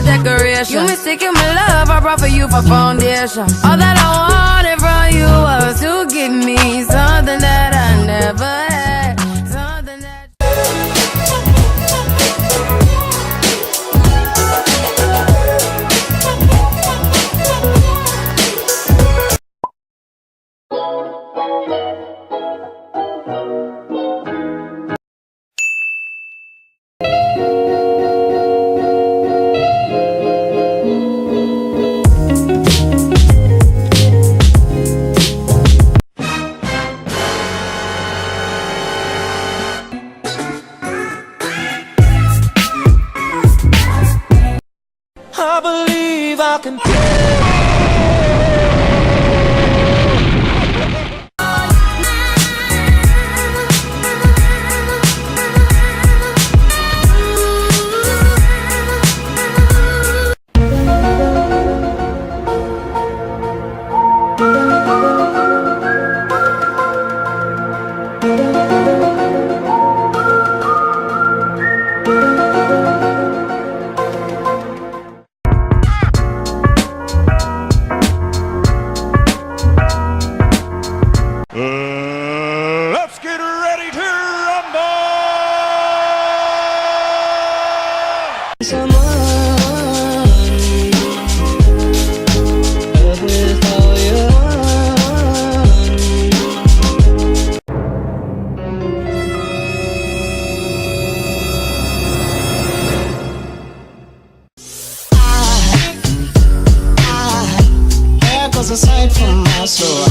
Decoration. You mistaken my love, I brought for you for foundation. All that I wanted from you was to give me something that I never had. Something that I believe I can let's get ready to rumble! There goes a sight from my soul.